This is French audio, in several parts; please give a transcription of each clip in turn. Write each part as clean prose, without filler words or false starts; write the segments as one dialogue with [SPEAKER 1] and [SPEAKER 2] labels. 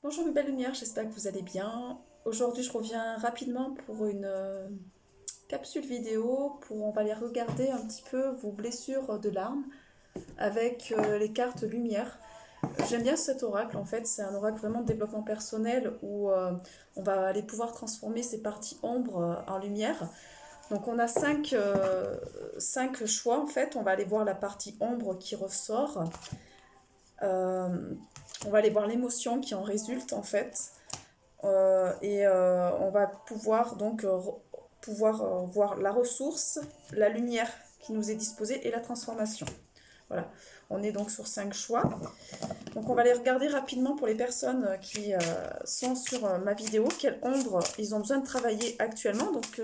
[SPEAKER 1] Bonjour mes belles lumières, j'espère que vous allez bien. Aujourd'hui je reviens rapidement pour une capsule vidéo pour on va aller regarder un petit peu vos blessures de larmes avec les cartes lumière. J'aime bien cet oracle en fait, c'est un oracle vraiment de développement personnel où on va aller pouvoir transformer ces parties ombres en lumière. Donc on a cinq choix en fait, on va aller voir la partie ombre qui ressort. Euh, on va aller voir l'émotion qui en résulte en fait. On va pouvoir donc voir la ressource, la lumière qui nous est disposée et la transformation. Voilà, on est donc sur 5 choix. Donc on va les regarder rapidement pour les personnes qui sont sur ma vidéo, quelle ombre ils ont besoin de travailler actuellement. Donc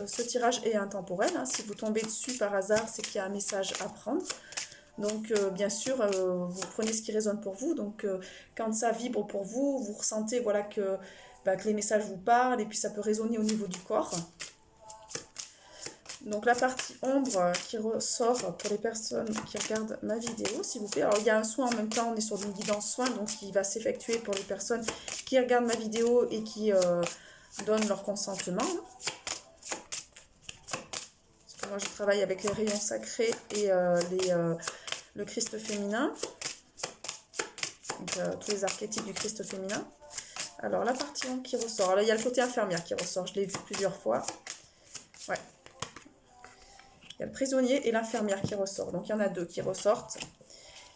[SPEAKER 1] ce tirage est intemporel, hein. Si vous tombez dessus par hasard, c'est qu'il y a un message à prendre. Donc bien sûr, vous prenez ce qui résonne pour vous. Donc quand ça vibre pour vous, vous ressentez voilà, que les messages vous parlent et puis ça peut résonner au niveau du corps. Donc la partie ombre qui ressort pour les personnes qui regardent ma vidéo, s'il vous plaît. Alors il y a un soin en même temps, on est sur une guidance soin, donc qui va s'effectuer pour les personnes qui regardent ma vidéo et qui donnent leur consentement. Parce que moi je travaille avec les rayons sacrés et le Christ féminin. Donc tous les archétypes du Christ féminin. Alors la partie ombre qui ressort. Alors, là il y a le côté infirmière qui ressort, je l'ai vu plusieurs fois. Ouais. Il y a le prisonnier et l'infirmière qui ressort. Donc il y en a deux qui ressortent.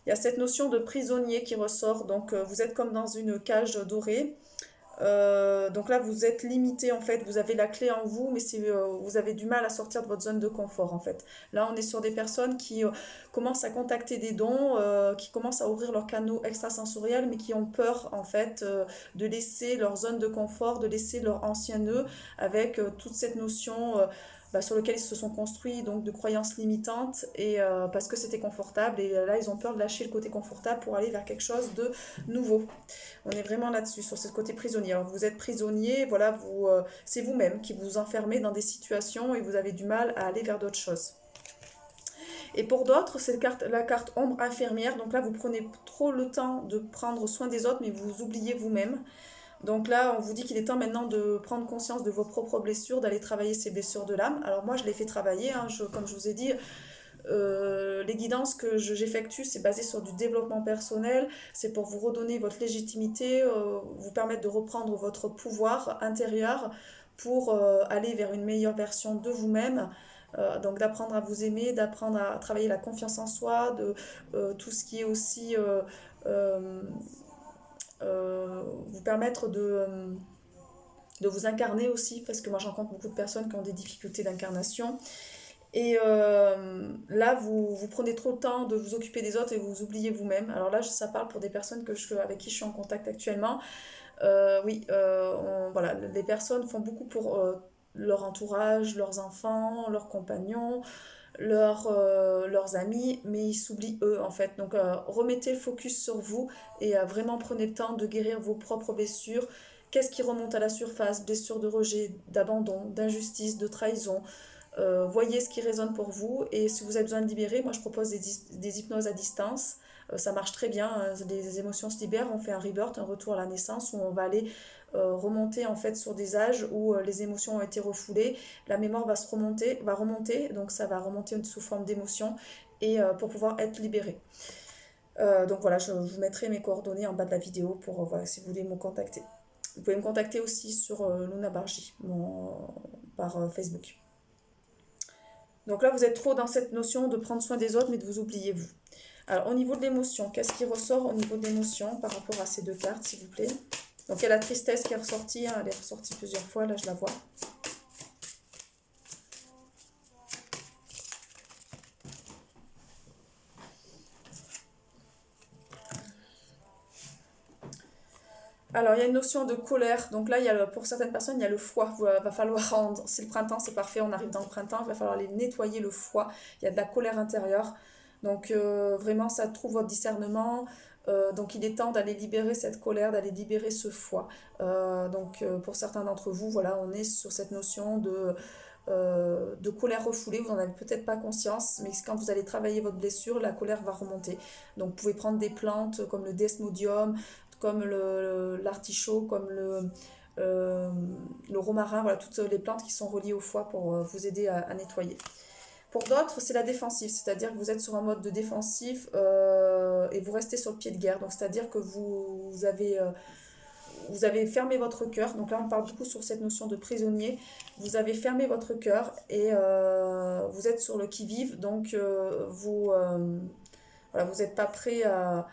[SPEAKER 1] Il y a cette notion de prisonnier qui ressort. Donc vous êtes comme dans une cage dorée. Donc là, vous êtes limité en fait. Vous avez la clé en vous, mais vous avez du mal à sortir de votre zone de confort en fait. Là, on est sur des personnes qui commencent à contacter des dons, qui commencent à ouvrir leurs canaux extrasensoriels, mais qui ont peur en fait de laisser leur zone de confort, de laisser leur ancien nœud avec toute cette notion. Sur lequel ils se sont construits, donc de croyances limitantes, et parce que c'était confortable, et là ils ont peur de lâcher le côté confortable pour aller vers quelque chose de nouveau. On est vraiment là-dessus, sur ce côté prisonnier. Alors vous êtes prisonnier, voilà, c'est vous-même qui vous enfermez dans des situations et vous avez du mal à aller vers d'autres choses. Et pour d'autres, c'est la carte ombre infirmière. Donc là, vous prenez trop le temps de prendre soin des autres, mais vous oubliez vous-même. Donc là, on vous dit qu'il est temps maintenant de prendre conscience de vos propres blessures, d'aller travailler ces blessures de l'âme. Alors moi, je les fais travailler, hein, comme je vous ai dit, les guidances que j'effectue, c'est basé sur du développement personnel, c'est pour vous redonner votre légitimité, vous permettre de reprendre votre pouvoir intérieur pour aller vers une meilleure version de vous-même. Donc d'apprendre à vous aimer, d'apprendre à travailler la confiance en soi, de tout ce qui est aussi euh, vous permettre de vous incarner aussi, parce que moi j'en rencontre beaucoup de personnes qui ont des difficultés d'incarnation. Et là, vous prenez trop le temps de vous occuper des autres et vous oubliez vous-même. Alors là, ça parle pour des personnes avec qui je suis en contact actuellement. Oui, voilà, les personnes font beaucoup pour leur entourage, leurs enfants, leurs compagnons, leurs amis, mais ils s'oublient eux en fait. Donc remettez le focus sur vous et vraiment prenez le temps de guérir vos propres blessures. Qu'est-ce qui remonte à la surface? Blessures de rejet, d'abandon, d'injustice, de trahison. Voyez ce qui résonne pour vous et si vous avez besoin de libérer, moi je propose des hypnoses à distance. Ça marche très bien, les émotions se libèrent, on fait un rebirth, un retour à la naissance où on va aller remonter en fait sur des âges où les émotions ont été refoulées, la mémoire va remonter, donc ça va remonter sous forme d'émotions et pour pouvoir être libéré. Donc voilà, je vous mettrai mes coordonnées en bas de la vidéo pour voilà, si vous voulez me contacter. Vous pouvez me contacter aussi sur Luna Barji, par Facebook. Donc là, vous êtes trop dans cette notion de prendre soin des autres, mais de vous oublier vous. Alors, au niveau de l'émotion, qu'est-ce qui ressort au niveau de l'émotion par rapport à ces deux cartes, s'il vous plaît? Donc, il y a la tristesse qui est ressortie, hein, elle est ressortie plusieurs fois, là, je la vois. Alors, il y a une notion de colère. Donc là, pour certaines personnes, il y a le foie. Il va falloir rendre. C'est le printemps, c'est parfait, on arrive dans le printemps, il va falloir aller nettoyer le foie. Il y a de la colère intérieure. Donc, vraiment, ça trouve votre discernement. Donc, il est temps d'aller libérer cette colère, d'aller libérer ce foie. Pour certains d'entre vous, voilà, on est sur cette notion de colère refoulée. Vous n'en avez peut-être pas conscience, mais quand vous allez travailler votre blessure, la colère va remonter. Donc, vous pouvez prendre des plantes comme le desmodium, comme l'artichaut, comme le romarin, voilà, toutes les plantes qui sont reliées au foie pour vous aider à nettoyer. Pour d'autres, c'est la défensive, c'est-à-dire que vous êtes sur un mode de défensif et vous restez sur le pied de guerre. Donc, c'est-à-dire que vous avez fermé votre cœur. Donc là, on parle beaucoup sur cette notion de prisonnier. Vous avez fermé votre cœur et vous êtes sur le qui-vive. Donc, voilà, vous n'êtes pas prêt à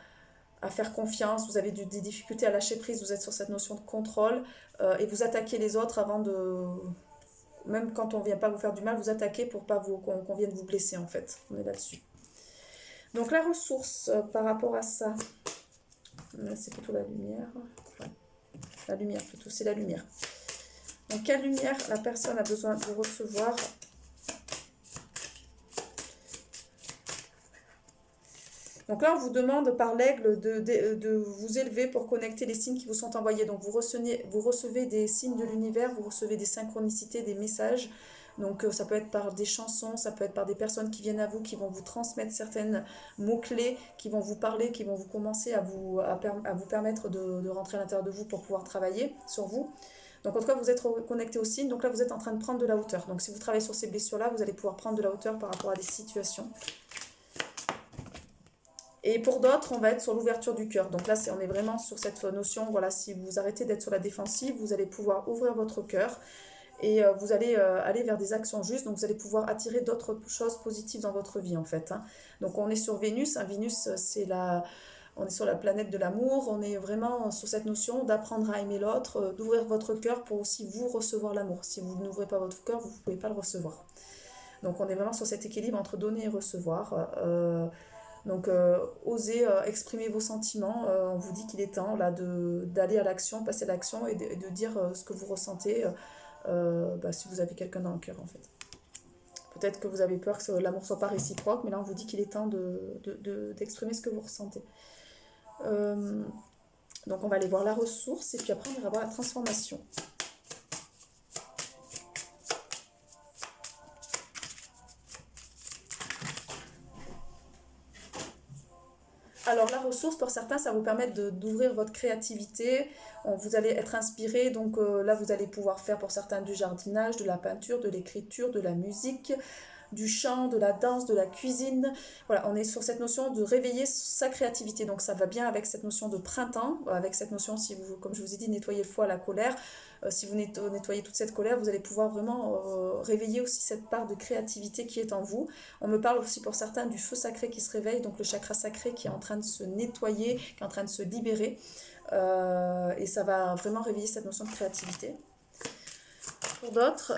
[SPEAKER 1] faire confiance. Vous avez des difficultés à lâcher prise. Vous êtes sur cette notion de contrôle et vous attaquez les autres avant de... Même quand on ne vient pas vous faire du mal, vous attaquez pour pas qu'on vienne vous blesser, en fait. On est là-dessus. Donc, la ressource par rapport à ça, c'est plutôt la lumière. Ouais. La lumière plutôt, c'est la lumière. Donc, quelle lumière la personne a besoin de recevoir? Donc là, on vous demande par l'aigle de vous élever pour connecter les signes qui vous sont envoyés. Donc, vous recevez des signes de l'univers, vous recevez des synchronicités, des messages. Donc, ça peut être par des chansons, ça peut être par des personnes qui viennent à vous, qui vont vous transmettre certaines mots-clés, qui vont vous parler, qui vont vous commencer à vous permettre de rentrer à l'intérieur de vous pour pouvoir travailler sur vous. Donc, en tout cas, vous êtes connecté aux signes. Donc là, vous êtes en train de prendre de la hauteur. Donc, si vous travaillez sur ces blessures-là, vous allez pouvoir prendre de la hauteur par rapport à des situations. Et pour d'autres, on va être sur l'ouverture du cœur. Donc là, on est vraiment sur cette notion, voilà, si vous arrêtez d'être sur la défensive, vous allez pouvoir ouvrir votre cœur et vous allez aller vers des actions justes. Donc vous allez pouvoir attirer d'autres choses positives dans votre vie, en fait. Donc on est sur Vénus. Vénus, on est sur la planète de l'amour. On est vraiment sur cette notion d'apprendre à aimer l'autre, d'ouvrir votre cœur pour aussi vous recevoir l'amour. Si vous n'ouvrez pas votre cœur, vous ne pouvez pas le recevoir. Donc on est vraiment sur cet équilibre entre donner et recevoir. Donc, osez exprimer vos sentiments. On vous dit qu'il est temps là d'aller à l'action, passer à l'action et de dire ce que vous ressentez si vous avez quelqu'un dans le cœur, en fait. Peut-être que vous avez peur que l'amour ne soit pas réciproque, mais là, on vous dit qu'il est temps d'exprimer ce que vous ressentez. Donc, on va aller voir la ressource et puis après, on ira voir la transformation. Alors la ressource, pour certains, ça va vous permettre d'ouvrir votre créativité. Vous allez être inspiré, donc là vous allez pouvoir faire pour certains du jardinage, de la peinture, de l'écriture, de la musique, du chant, de la danse, de la cuisine. Voilà, on est sur cette notion de réveiller sa créativité. Donc ça va bien avec cette notion de printemps, avec cette notion, si vous, comme je vous ai dit, nettoyer le foie, la colère. Si vous nettoyez toute cette colère, vous allez pouvoir vraiment réveiller aussi cette part de créativité qui est en vous. On me parle aussi pour certains du feu sacré qui se réveille, donc le chakra sacré qui est en train de se nettoyer, qui est en train de se libérer. Et ça va vraiment réveiller cette notion de créativité. Pour d'autres,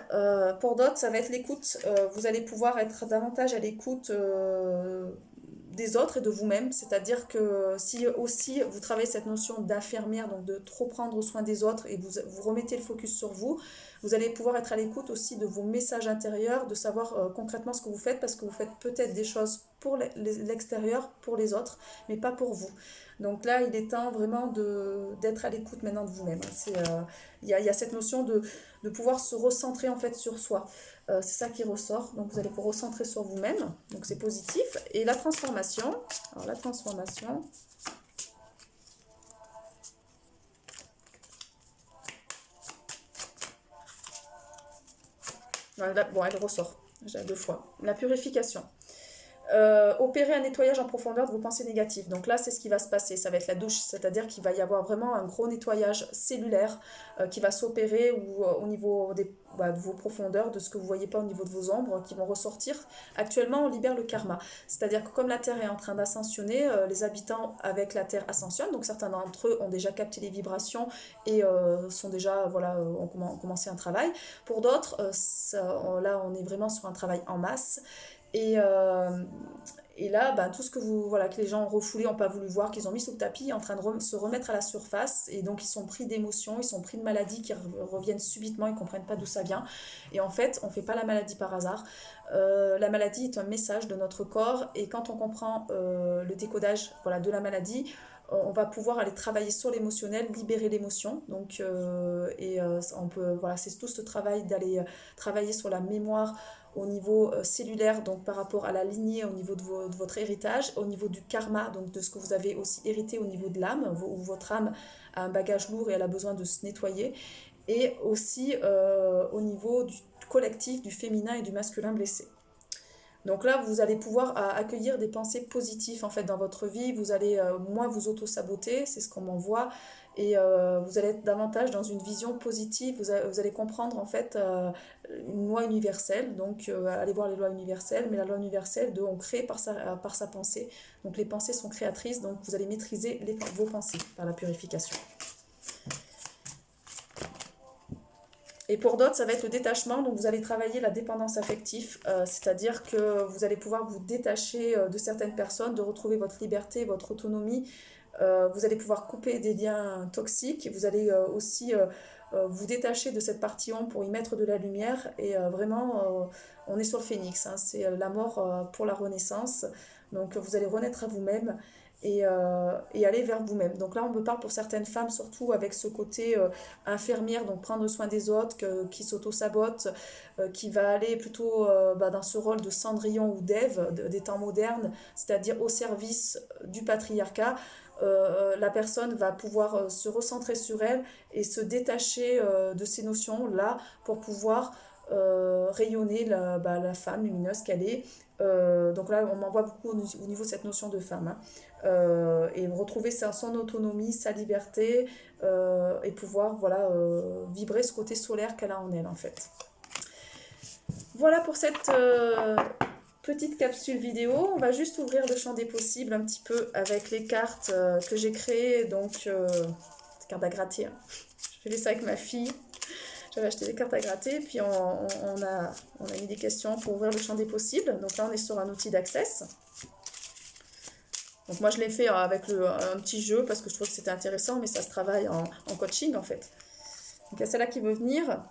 [SPEAKER 1] ça va être l'écoute. Vous allez pouvoir être davantage à l'écoute des autres et de vous-même. C'est-à-dire que si aussi vous travaillez cette notion d'infirmière, donc de trop prendre soin des autres et vous remettez le focus sur vous, vous allez pouvoir être à l'écoute aussi de vos messages intérieurs, de savoir concrètement ce que vous faites, parce que vous faites peut-être des choses pour l'extérieur, pour les autres, mais pas pour vous. Donc là, il est temps vraiment d'être à l'écoute maintenant de vous-même. Il y a cette notion de pouvoir se recentrer en fait sur soi. C'est ça qui ressort. Donc vous allez vous recentrer sur vous-même. Donc c'est positif. Et la transformation. Alors la transformation. Bon, elle ressort. J'ai 2 fois. La purification. Opérer un nettoyage en profondeur de vos pensées négatives. Donc là, c'est ce qui va se passer. Ça va être la douche, c'est-à-dire qu'il va y avoir vraiment un gros nettoyage cellulaire qui va s'opérer au niveau de vos profondeurs, de ce que vous ne voyez pas au niveau de vos ombres, qui vont ressortir. Actuellement, on libère le karma. C'est-à-dire que comme la Terre est en train d'ascensionner, les habitants avec la Terre ascensionnent. Donc certains d'entre eux ont déjà capté les vibrations et sont déjà, ont commencé un travail. Pour d'autres, là, on est vraiment sur un travail en masse. Et là, tout ce que les gens ont refoulé, n'ont pas voulu voir, qu'ils ont mis sous le tapis, est en train de se remettre à la surface. Et donc, ils sont pris d'émotions, ils sont pris de maladies qui reviennent subitement, ils ne comprennent pas d'où ça vient. Et en fait, on ne fait pas la maladie par hasard. La maladie est un message de notre corps. Et quand on comprend le décodage de la maladie, on va pouvoir aller travailler sur l'émotionnel, libérer l'émotion. Donc, on peut, c'est tout ce travail d'aller travailler sur la mémoire au niveau cellulaire, donc par rapport à la lignée, au niveau de votre héritage, au niveau du karma, donc de ce que vous avez aussi hérité au niveau de l'âme, où votre âme a un bagage lourd et elle a besoin de se nettoyer, et aussi au niveau du collectif, du féminin et du masculin blessé. Donc là, vous allez pouvoir accueillir des pensées positives en fait dans votre vie. Vous allez moins vous auto-saboter, c'est ce qu'on m'envoie. Et vous allez être davantage dans une vision positive. Vous allez comprendre en fait une loi universelle. Donc allez voir les lois universelles. Mais la loi universelle, on crée par sa pensée. Donc les pensées sont créatrices. Donc vous allez maîtriser vos pensées par la purification. Et pour d'autres, ça va être le détachement, donc vous allez travailler la dépendance affective, c'est-à-dire que vous allez pouvoir vous détacher de certaines personnes, de retrouver votre liberté, votre autonomie, vous allez pouvoir couper des liens toxiques, vous allez aussi vous détacher de cette partie ombre pour y mettre de la lumière, et vraiment, on est sur le phénix, hein, c'est la mort pour la renaissance, donc vous allez renaître à vous-même, et aller vers vous-même. Donc là, on me parle pour certaines femmes, surtout avec ce côté infirmière, donc prendre soin des autres, qui s'auto-sabote, qui va aller plutôt dans ce rôle de Cendrillon ou d'Ève des temps modernes, c'est-à-dire au service du patriarcat. La personne va pouvoir se recentrer sur elle et se détacher de ces notions-là pour pouvoir rayonner la femme lumineuse qu'elle est. Donc là, on m'envoie beaucoup au niveau de cette notion de femme. Hein. Et retrouver son autonomie, sa liberté, et pouvoir voilà, vibrer ce côté solaire qu'elle a en elle en fait. Voilà pour cette petite capsule vidéo. On va juste ouvrir le champ des possibles un petit peu avec les cartes que j'ai créées. Donc, cartes à gratter. Hein. Je fais ça avec ma fille. J'avais acheté des cartes à gratter, puis on a mis des questions pour ouvrir le champ des possibles. Donc là, on est sur un outil d'access. Donc moi, je l'ai fait avec un petit jeu parce que je trouve que c'était intéressant, mais ça se travaille en coaching en fait. Donc il y a celle-là qui veut venir.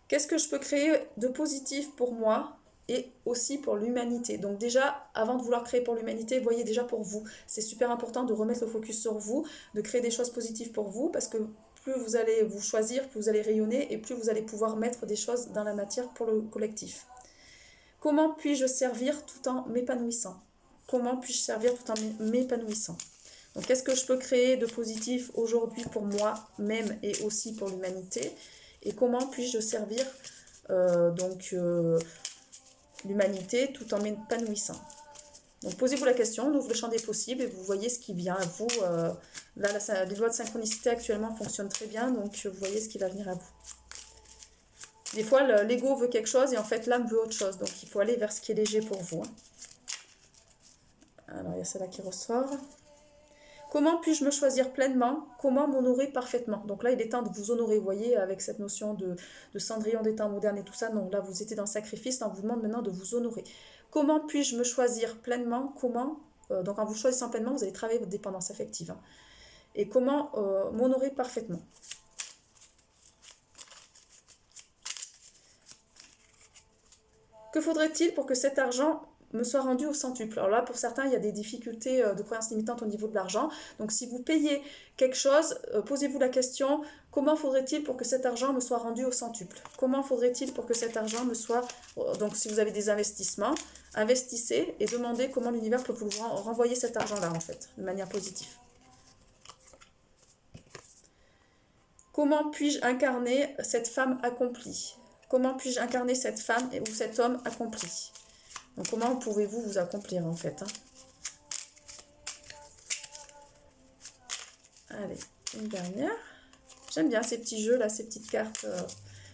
[SPEAKER 1] Qu'est-ce que je peux créer de positif pour moi et aussi pour l'humanité? Donc déjà, avant de vouloir créer pour l'humanité, voyez déjà pour vous. C'est super important de remettre le focus sur vous, de créer des choses positives pour vous, parce que plus vous allez vous choisir, plus vous allez rayonner et plus vous allez pouvoir mettre des choses dans la matière pour le collectif. Comment puis-je servir tout en m'épanouissant? Comment puis-je servir tout en m'épanouissant? Donc, qu'est-ce que je peux créer de positif aujourd'hui pour moi-même et aussi pour l'humanité? Et comment puis-je servir l'humanité tout en m'épanouissant? Donc, posez-vous la question, on ouvre le champ des possibles et vous voyez ce qui vient à vous. Là, les lois de synchronicité actuellement fonctionnent très bien, donc vous voyez ce qui va venir à vous. Des fois, l'ego veut quelque chose et en fait, l'âme veut autre chose. Donc, il faut aller vers ce qui est léger pour vous. Hein. Alors, il y a celle-là qui ressort. Comment puis-je me choisir pleinement? Comment m'honorer parfaitement? Donc là, il est temps de vous honorer, vous voyez, avec cette notion de Cendrillon des temps modernes et tout ça. Non, là, vous étiez dans le sacrifice, on vous demande maintenant de vous honorer. Comment puis-je me choisir pleinement? Donc, en vous choisissant pleinement, vous allez travailler votre dépendance affective. Hein. Et comment m'honorer parfaitement? Que faudrait-il pour que cet argent me soit rendu au centuple? Alors là, pour certains, il y a des difficultés de croyances limitantes au niveau de l'argent. Donc, si vous payez quelque chose, posez-vous la question, comment faudrait-il pour que cet argent me soit rendu au centuple? Comment faudrait-il pour que cet argent me soit... Donc, si vous avez des investissements, investissez et demandez comment l'univers peut vous renvoyer cet argent-là, en fait, de manière positive. Comment puis-je incarner cette femme accomplie? Comment puis-je incarner cette femme ou cet homme accompli? Donc, comment pouvez-vous vous accomplir, en fait? Hein? Allez, une dernière. J'aime bien ces petits jeux, là, ces petites cartes.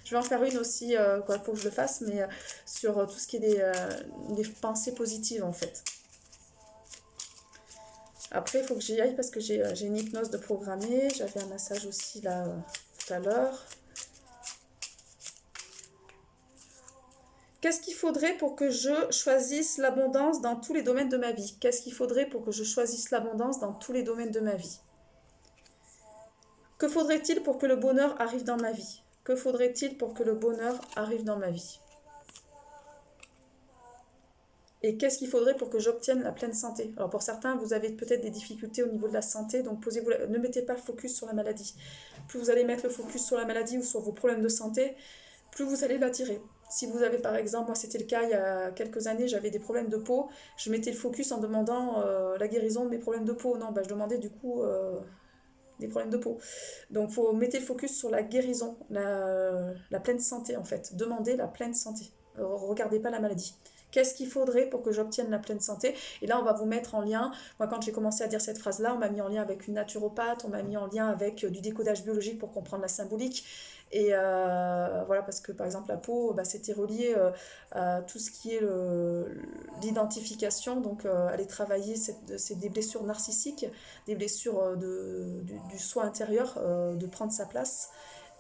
[SPEAKER 1] Je vais en faire une aussi, il faut que je le fasse, mais sur tout ce qui est des pensées positives, en fait. Après, il faut que j'y aille parce que j'ai une hypnose de programmer. J'avais un massage aussi, là, tout à l'heure. Qu'est-ce qu'il faudrait pour que je choisisse l'abondance dans tous les domaines de ma vie? Qu'est-ce qu'il faudrait pour que je choisisse l'abondance dans tous les domaines de ma vie? Que faudrait-il pour que le bonheur arrive dans ma vie? Que faudrait-il pour que le bonheur arrive dans ma vie? Et qu'est-ce qu'il faudrait pour que j'obtienne la pleine santé? Alors pour certains, vous avez peut-être des difficultés au niveau de la santé, donc ne mettez pas le focus sur la maladie. Plus vous allez mettre le focus sur la maladie ou sur vos problèmes de santé, plus vous allez l'attirer. Si vous avez par exemple, moi c'était le cas il y a quelques années, j'avais des problèmes de peau, je mettais le focus en demandant la guérison de mes problèmes de peau. Non, bah, je demandais du coup des problèmes de peau. Donc, il faut mettre le focus sur la guérison, la pleine santé en fait. Demandez la pleine santé. Regardez pas la maladie. Qu'est-ce qu'il faudrait pour que j'obtienne la pleine santé? Et là, on va vous mettre en lien. Moi, quand j'ai commencé à dire cette phrase-là, on m'a mis en lien avec une naturopathe, on m'a mis en lien avec du décodage biologique pour comprendre la symbolique. Et voilà, parce que par exemple, la peau, bah, c'était relié à tout ce qui est l'identification. Donc, aller travailler c'est des blessures narcissiques, des blessures du soi intérieur, de prendre sa place.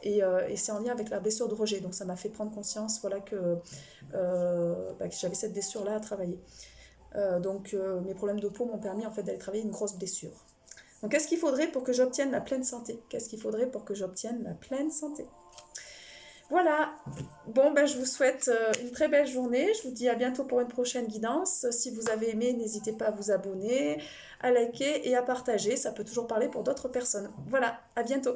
[SPEAKER 1] Et c'est en lien avec la blessure de rejet. Donc, ça m'a fait prendre conscience voilà, que j'avais cette blessure-là à travailler. Donc, mes problèmes de peau m'ont permis en fait d'aller travailler une grosse blessure. Donc, qu'est-ce qu'il faudrait pour que j'obtienne la pleine santé? Qu'est-ce qu'il faudrait pour que j'obtienne la pleine santé? Voilà, bon ben je vous souhaite une très belle journée, je vous dis à bientôt pour une prochaine guidance. Si vous avez aimé, n'hésitez pas à vous abonner, à liker et à partager, ça peut toujours parler pour d'autres personnes. Voilà, à bientôt.